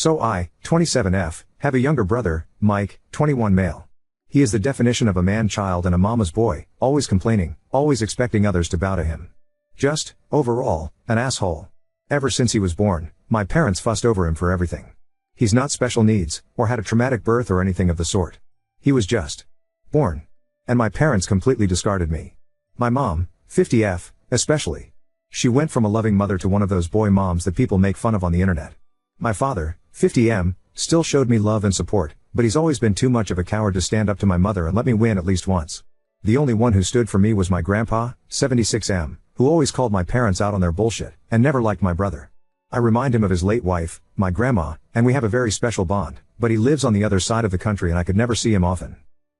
So I, 27F, have a younger brother, Mike, 21 male. He is the definition of a man-child and a mama's boy, always complaining, always expecting others to bow to him. Just, overall, an asshole. Ever since he was born, my parents fussed over him for everything. He's not special needs, or had a traumatic birth or anything of the sort. He was just born. And my parents completely discarded me. My mom, 50F, especially. She went from a loving mother to one of those boy moms that people make fun of on the internet. My father, 50M, still showed me love and support, but he's always been too much of a coward to stand up to my mother and let me win at least once. The only one who stood for me was my grandpa, 76M, who always called my parents out on their bullshit, and never liked my brother. I remind him of his late wife, my grandma, and we have a very special bond, but he lives on the other side of the country and I could never see him often.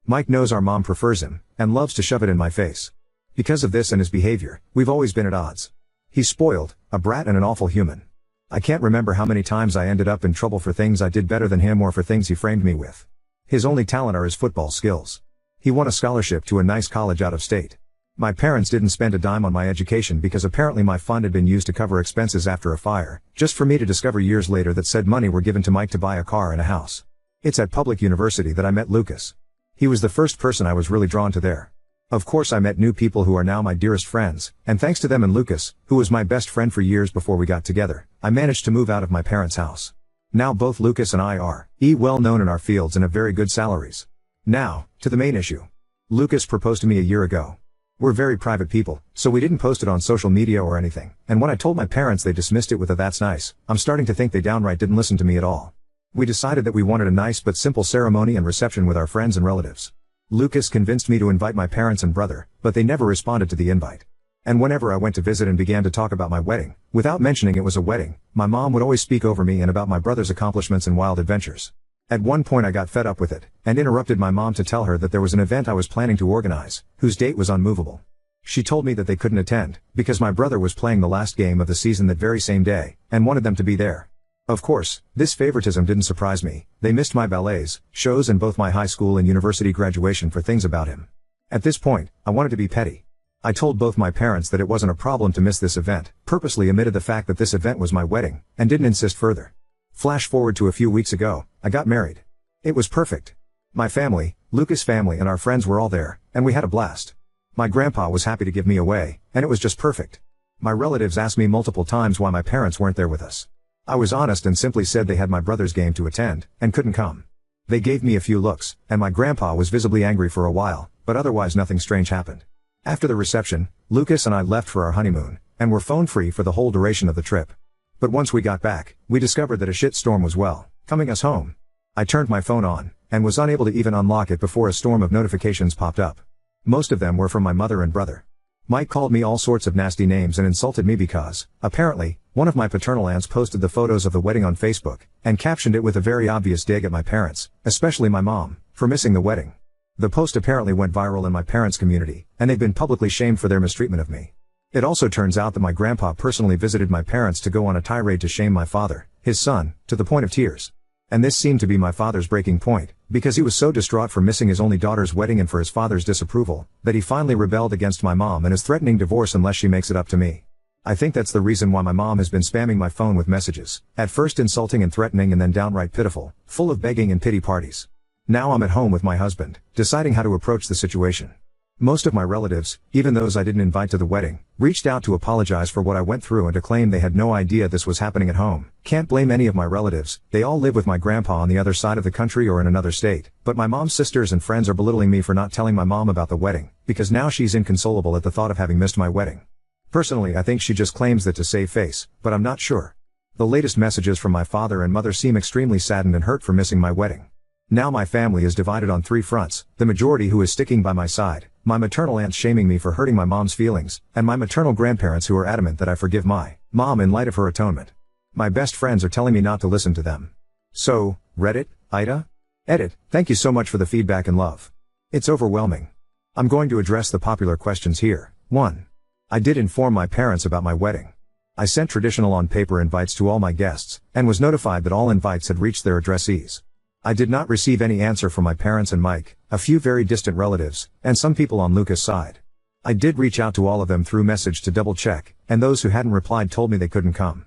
Mike knows our mom prefers him, and loves to shove it in my face. Because of this and his behavior, we've always been at odds. He's spoiled, a brat and an awful human. I can't remember how many times I ended up in trouble for things I did better than him or for things he framed me with. His only talent are his football skills. He won a scholarship to a nice college out of state. My parents didn't spend a dime on my education because apparently my fund had been used to cover expenses after a fire, just for me to discover years later that said money were given to Mike to buy a car and a house. It's at public university that I met Lucas. He was the first person I was really drawn to there. Of course I met new people who are now my dearest friends, and thanks to them and Lucas, who was my best friend for years before we got together, I managed to move out of my parents' house. Now both Lucas and I are well known in our fields and have very good salaries. Now, to the main issue. Lucas proposed to me a year ago. We're very private people, so we didn't post it on social media or anything, and when I told my parents they dismissed it with a "that's nice." I'm starting to think they downright didn't listen to me at all. We decided that we wanted a nice but simple ceremony and reception with our friends and relatives. Lucas convinced me to invite my parents and brother, but they never responded to the invite. And whenever I went to visit and began to talk about my wedding, without mentioning it was a wedding, my mom would always speak over me and about my brother's accomplishments and wild adventures. At one point I got fed up with it, and interrupted my mom to tell her that there was an event I was planning to organize, whose date was unmovable. She told me that they couldn't attend, because my brother was playing the last game of the season that very same day, and wanted them to be there. Of course, this favoritism didn't surprise me. They missed my ballets, shows and both my high school and university graduation for things about him. At this point, I wanted to be petty. I told both my parents that it wasn't a problem to miss this event, purposely omitted the fact that this event was my wedding, and didn't insist further. Flash forward to a few weeks ago, I got married. It was perfect. My family, Lucas' family and our friends were all there, and we had a blast. My grandpa was happy to give me away, and it was just perfect. My relatives asked me multiple times why my parents weren't there with us. I was honest and simply said they had my brother's game to attend, and couldn't come. They gave me a few looks, and my grandpa was visibly angry for a while, but otherwise nothing strange happened. After the reception, Lucas and I left for our honeymoon, and were phone-free for the whole duration of the trip. But once we got back, we discovered that a shitstorm was coming us home. I turned my phone on, and was unable to even unlock it before a storm of notifications popped up. Most of them were from my mother and brother. Mike called me all sorts of nasty names and insulted me because, apparently, one of my paternal aunts posted the photos of the wedding on Facebook, and captioned it with a very obvious dig at my parents, especially my mom, for missing the wedding. The post apparently went viral in my parents' community, and they've been publicly shamed for their mistreatment of me. It also turns out that my grandpa personally visited my parents to go on a tirade to shame my father, his son, to the point of tears. And this seemed to be my father's breaking point, because he was so distraught for missing his only daughter's wedding and for his father's disapproval, that he finally rebelled against my mom and is threatening divorce unless she makes it up to me. I think that's the reason why my mom has been spamming my phone with messages, at first insulting and threatening and then downright pitiful, full of begging and pity parties. Now I'm at home with my husband, deciding how to approach the situation. Most of my relatives, even those I didn't invite to the wedding, reached out to apologize for what I went through and to claim they had no idea this was happening at home. Can't blame any of my relatives, they all live with my grandpa on the other side of the country or in another state, but my mom's sisters and friends are belittling me for not telling my mom about the wedding, because now she's inconsolable at the thought of having missed my wedding. Personally, I think she just claims that to save face, but I'm not sure. The latest messages from my father and mother seem extremely saddened and hurt for missing my wedding. Now my family is divided on three fronts, the majority who is sticking by my side, my maternal aunts shaming me for hurting my mom's feelings, and my maternal grandparents who are adamant that I forgive my mom in light of her atonement. My best friends are telling me not to listen to them. So, Reddit, Ida? Edit, thank you so much for the feedback and love. It's overwhelming. I'm going to address the popular questions here. 1. I did inform my parents about my wedding. I sent traditional on-paper invites to all my guests, and was notified that all invites had reached their addressees. I did not receive any answer from my parents and Mike, a few very distant relatives, and some people on Lucas' side. I did reach out to all of them through message to double check, and those who hadn't replied told me they couldn't come.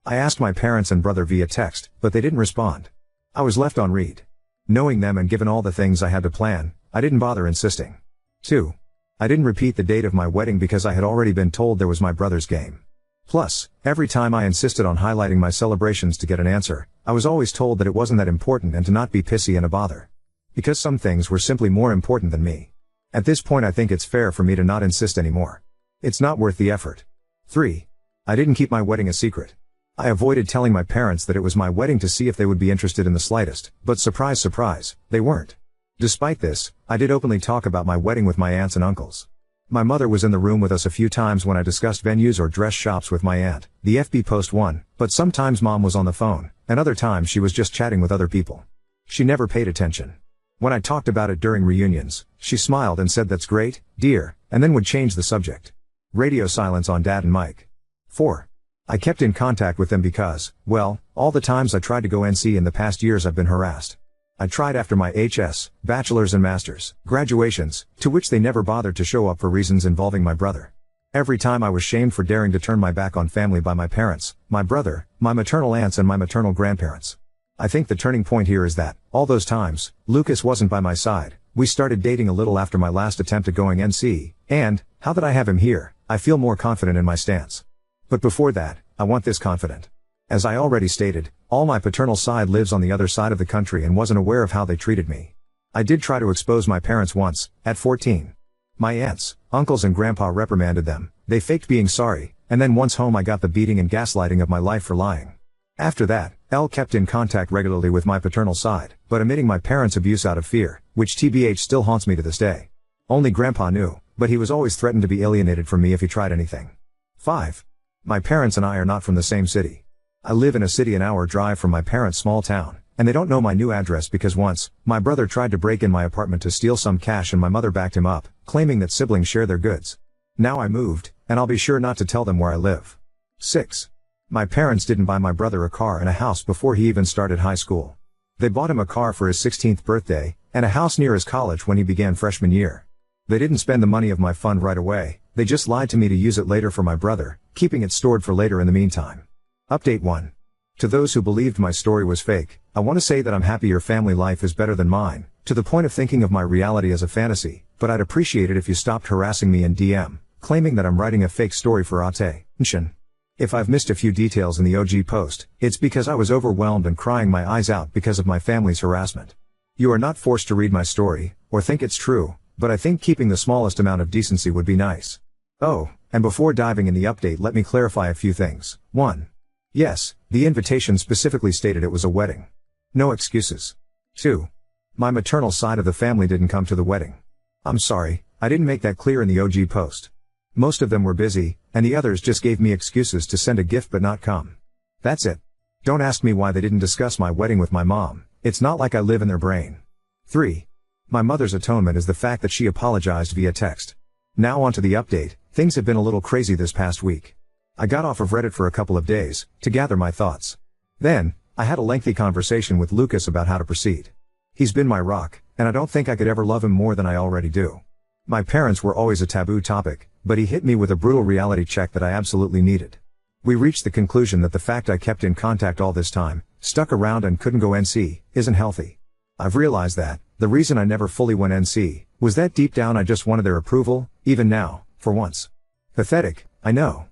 I asked my parents and brother via text, but they didn't respond. I was left on read. Knowing them and given all the things I had to plan, I didn't bother insisting. 2. I didn't repeat the date of my wedding because I had already been told there was my brother's game. Plus, every time I insisted on highlighting my celebrations to get an answer, I was always told that it wasn't that important and to not be pissy and a bother. Because some things were simply more important than me. At this point I think it's fair for me to not insist anymore. It's not worth the effort. 3. I didn't keep my wedding a secret. I avoided telling my parents that it was my wedding to see if they would be interested in the slightest, but surprise surprise, they weren't. Despite this, I did openly talk about my wedding with my aunts and uncles. My mother was in the room with us a few times when I discussed venues or dress shops with my aunt, the FB post one, but sometimes mom was on the phone, and other times she was just chatting with other people. She never paid attention. When I talked about it during reunions, she smiled and said that's great, dear, and then would change the subject. Radio silence on Dad and Mike. 4. I kept in contact with them because, well, all the times I tried to go NC in the past years I've been harassed. I tried after my HS, bachelor's and master's, graduations, to which they never bothered to show up for reasons involving my brother. Every time I was shamed for daring to turn my back on family by my parents, my brother, my maternal aunts and my maternal grandparents. I think the turning point here is that, all those times, Lucas wasn't by my side. We started dating a little after my last attempt at going NC, and, how that I have him here, I feel more confident in my stance. But before that, I want this confident. As I already stated, all my paternal side lives on the other side of the country and wasn't aware of how they treated me. I did try to expose my parents once, at 14. My aunts, uncles and grandpa reprimanded them, they faked being sorry, and then once home I got the beating and gaslighting of my life for lying. After that, Elle kept in contact regularly with my paternal side, but omitting my parents' abuse out of fear, which TBH still haunts me to this day. Only grandpa knew, but he was always threatened to be alienated from me if he tried anything. 5. My parents and I are not from the same city. I live in a city an hour drive from my parents' small town, and they don't know my new address because once, my brother tried to break in my apartment to steal some cash and my mother backed him up, claiming that siblings share their goods. Now I moved, and I'll be sure not to tell them where I live. 6. My parents didn't buy my brother a car and a house before he even started high school. They bought him a car for his 16th birthday, and a house near his college when he began freshman year. They didn't spend the money of my fund right away, they just lied to me to use it later for my brother, keeping it stored for later in the meantime. Update 1. To those who believed my story was fake, I want to say that I'm happy your family life is better than mine, to the point of thinking of my reality as a fantasy, but I'd appreciate it if you stopped harassing me in DM, claiming that I'm writing a fake story for attention. If I've missed a few details in the OG post, it's because I was overwhelmed and crying my eyes out because of my family's harassment. You are not forced to read my story, or think it's true, but I think keeping the smallest amount of decency would be nice. Oh, and before diving in the update let me clarify a few things. 1. Yes, the invitation specifically stated it was a wedding. No excuses. 2. My maternal side of the family didn't come to the wedding. I'm sorry, I didn't make that clear in the OG post. Most of them were busy, and the others just gave me excuses to send a gift but not come. That's it. Don't ask me why they didn't discuss my wedding with my mom, it's not like I live in their brain. 3. My mother's atonement is the fact that she apologized via text. Now onto the update, things have been a little crazy this past week. I got off of Reddit for a couple of days, to gather my thoughts. Then, I had a lengthy conversation with Lucas about how to proceed. He's been my rock, and I don't think I could ever love him more than I already do. My parents were always a taboo topic, but he hit me with a brutal reality check that I absolutely needed. We reached the conclusion that the fact I kept in contact all this time, stuck around and couldn't go NC, isn't healthy. I've realized that, the reason I never fully went NC, was that deep down I just wanted their approval, even now, for once. Pathetic, I know.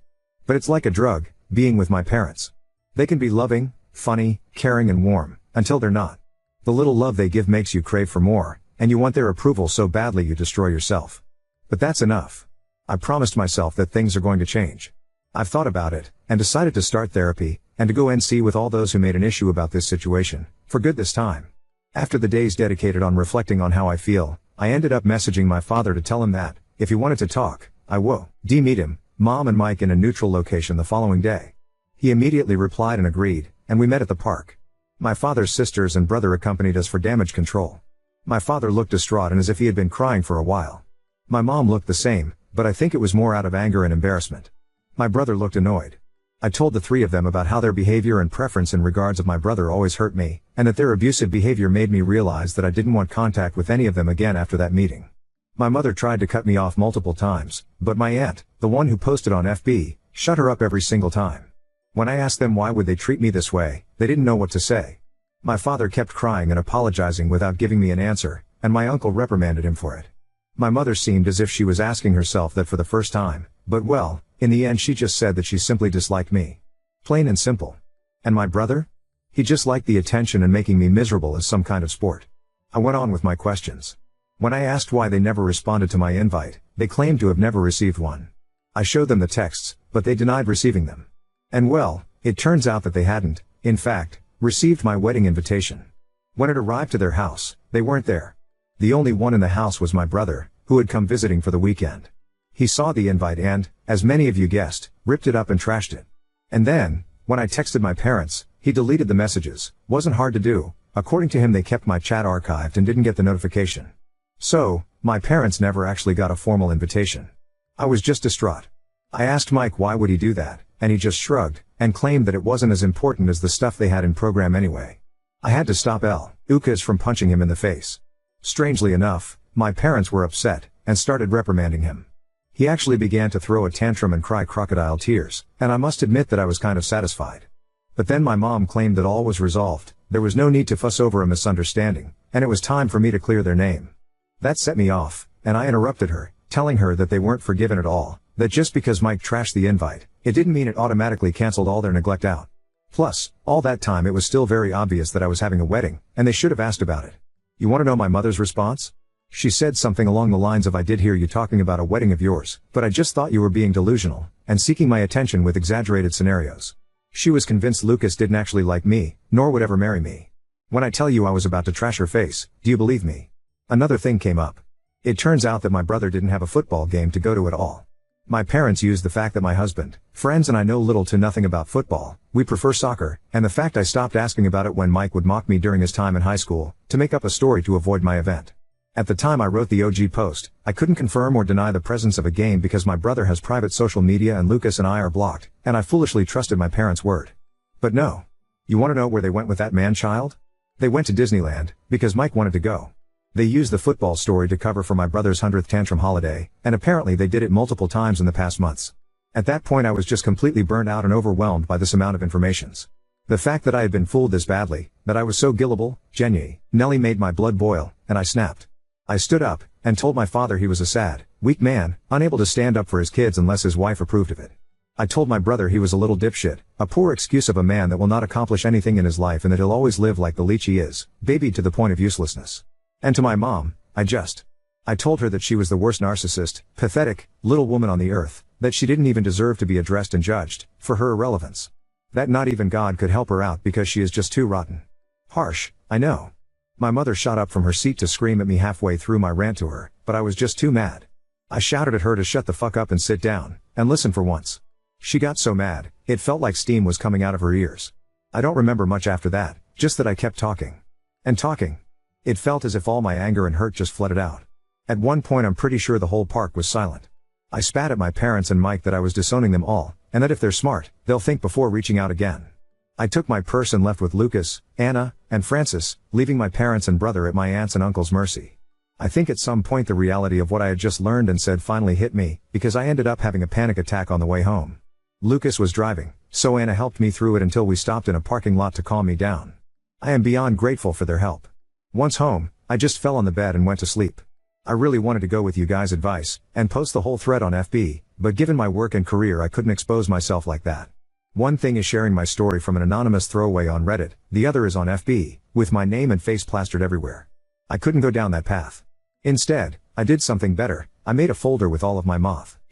But it's like a drug, being with my parents. They can be loving, funny, caring and warm, until they're not. The little love they give makes you crave for more, and you want their approval so badly you destroy yourself. But that's enough. I promised myself that things are going to change. I've thought about it, and decided to start therapy, and to go NC with all those who made an issue about this situation, for good this time. After the days dedicated on reflecting on how I feel, I ended up messaging my father to tell him that, if he wanted to talk, I would meet him, Mom and Mike in a neutral location the following day. He immediately replied and agreed, and we met at the park. My father's sisters and brother accompanied us for damage control. My father looked distraught and as if he had been crying for a while. My mom looked the same, but I think it was more out of anger and embarrassment. My brother looked annoyed. I told the three of them about how their behavior and preference in regards of my brother always hurt me, and that their abusive behavior made me realize that I didn't want contact with any of them again after that meeting. My mother tried to cut me off multiple times, but my aunt, the one who posted on FB, shut her up every single time. When I asked them why would they treat me this way, they didn't know what to say. My father kept crying and apologizing without giving me an answer, and my uncle reprimanded him for it. My mother seemed as if she was asking herself that for the first time, but well, in the end she just said that she simply disliked me. Plain and simple. And my brother? He just liked the attention and making me miserable as some kind of sport. I went on with my questions. When I asked why they never responded to my invite, they claimed to have never received one. I showed them the texts, but they denied receiving them. And well, it turns out that they hadn't, in fact, received my wedding invitation. When it arrived to their house, they weren't there. The only one in the house was my brother, who had come visiting for the weekend. He saw the invite and, as many of you guessed, ripped it up and trashed it. And then, when I texted my parents, he deleted the messages. Wasn't hard to do. According to him, they kept my chat archived and didn't get the notification. So, my parents never actually got a formal invitation. I was just distraught. I asked Mike why would he do that, and he just shrugged, and claimed that it wasn't as important as the stuff they had in program anyway. I had to stop Lucas from punching him in the face. Strangely enough, my parents were upset, and started reprimanding him. He actually began to throw a tantrum and cry crocodile tears, and I must admit that I was kind of satisfied. But then my mom claimed that all was resolved, there was no need to fuss over a misunderstanding, and it was time for me to clear their name. That set me off, and I interrupted her, telling her that they weren't forgiven at all, that just because Mike trashed the invite, it didn't mean it automatically canceled all their neglect out. Plus, all that time it was still very obvious that I was having a wedding, and they should have asked about it. You want to know my mother's response? She said something along the lines of I did hear you talking about a wedding of yours, but I just thought you were being delusional, and seeking my attention with exaggerated scenarios. She was convinced Lucas didn't actually like me, nor would ever marry me. When I tell you I was about to trash her face, do you believe me? Another thing came up. It turns out that my brother didn't have a football game to go to at all. My parents used the fact that my husband, friends and I know little to nothing about football, we prefer soccer, and the fact I stopped asking about it when Mike would mock me during his time in high school, to make up a story to avoid my event. At the time I wrote the OG post, I couldn't confirm or deny the presence of a game because my brother has private social media and Lucas and I are blocked, and I foolishly trusted my parents' word. But no. You want to know where they went with that man-child? They went to Disneyland, because Mike wanted to go. They used the football story to cover for my brother's 100th tantrum holiday, and apparently they did it multiple times in the past months. At that point I was just completely burnt out and overwhelmed by this amount of informations. The fact that I had been fooled this badly, that I was so gullible, Nelly made my blood boil, and I snapped. I stood up, and told my father he was a sad, weak man, unable to stand up for his kids unless his wife approved of it. I told my brother he was a little dipshit, a poor excuse of a man that will not accomplish anything in his life and that he'll always live like the leech he is, babied to the point of uselessness. And to my mom, I told her that she was the worst narcissist, pathetic, little woman on the earth, that she didn't even deserve to be addressed and judged, for her irrelevance. That not even God could help her out because she is just too rotten. Harsh, I know. My mother shot up from her seat to scream at me halfway through my rant to her, but I was just too mad. I shouted at her to shut the fuck up and sit down, and listen for once. She got so mad, it felt like steam was coming out of her ears. I don't remember much after that, just that I kept talking. And talking. It felt as if all my anger and hurt just flooded out. At one point I'm pretty sure the whole park was silent. I spat at my parents and Mike that I was disowning them all, and that if they're smart, they'll think before reaching out again. I took my purse and left with Lucas, Anna, and Francis, leaving my parents and brother at my aunt's and uncle's mercy. I think at some point the reality of what I had just learned and said finally hit me, because I ended up having a panic attack on the way home. Lucas was driving, so Anna helped me through it until we stopped in a parking lot to calm me down. I am beyond grateful for their help. Once home, I just fell on the bed and went to sleep. I really wanted to go with you guys' advice, and post the whole thread on FB, but given my work and career I couldn't expose myself like that. One thing is sharing my story from an anonymous throwaway on Reddit, the other is on FB, with my name and face plastered everywhere. I couldn't go down that path. Instead, I did something better. I made a folder with all of my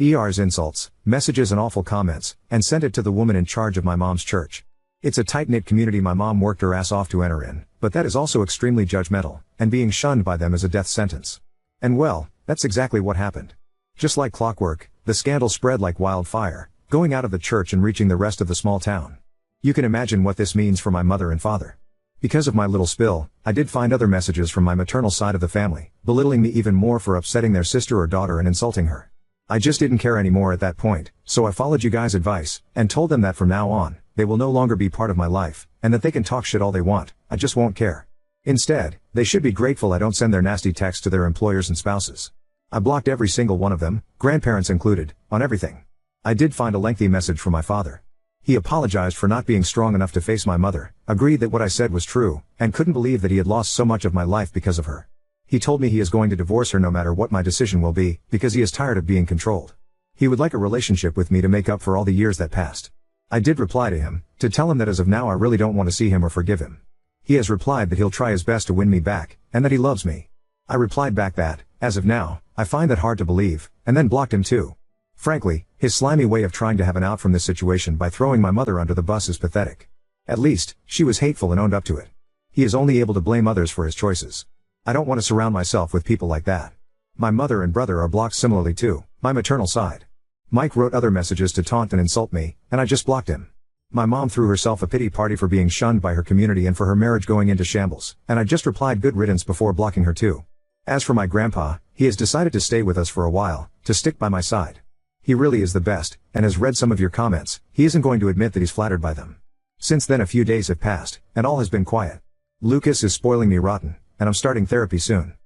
ER's insults, messages and awful comments, and sent it to the woman in charge of my mom's church. It's a tight-knit community my mom worked her ass off to enter in, but that is also extremely judgmental, and being shunned by them is a death sentence. And well, that's exactly what happened. Just like clockwork, the scandal spread like wildfire, going out of the church and reaching the rest of the small town. You can imagine what this means for my mother and father. Because of my little spill, I did find other messages from my maternal side of the family, belittling me even more for upsetting their sister or daughter and insulting her. I just didn't care anymore at that point, so I followed you guys' advice, and told them that from now on, they will no longer be part of my life, and that they can talk shit all they want, I just won't care. Instead, they should be grateful I don't send their nasty texts to their employers and spouses. I blocked every single one of them, grandparents included, on everything. I did find a lengthy message from my father. He apologized for not being strong enough to face my mother, agreed that what I said was true, and couldn't believe that he had lost so much of my life because of her. He told me he is going to divorce her no matter what my decision will be, because he is tired of being controlled. He would like a relationship with me to make up for all the years that passed. I did reply to him, to tell him that as of now I really don't want to see him or forgive him. He has replied that he'll try his best to win me back, and that he loves me. I replied back that, as of now, I find that hard to believe, and then blocked him too. Frankly, his slimy way of trying to have an out from this situation by throwing my mother under the bus is pathetic. At least, she was hateful and owned up to it. He is only able to blame others for his choices. I don't want to surround myself with people like that. My mother and brother are blocked similarly too, my maternal side. Mike wrote other messages to taunt and insult me, and I just blocked him. My mom threw herself a pity party for being shunned by her community and for her marriage going into shambles, and I just replied good riddance before blocking her too. As for my grandpa, he has decided to stay with us for a while, to stick by my side. He really is the best, and has read some of your comments. He isn't going to admit that he's flattered by them. Since then a few days have passed, and all has been quiet. Lucas is spoiling me rotten, and I'm starting therapy soon.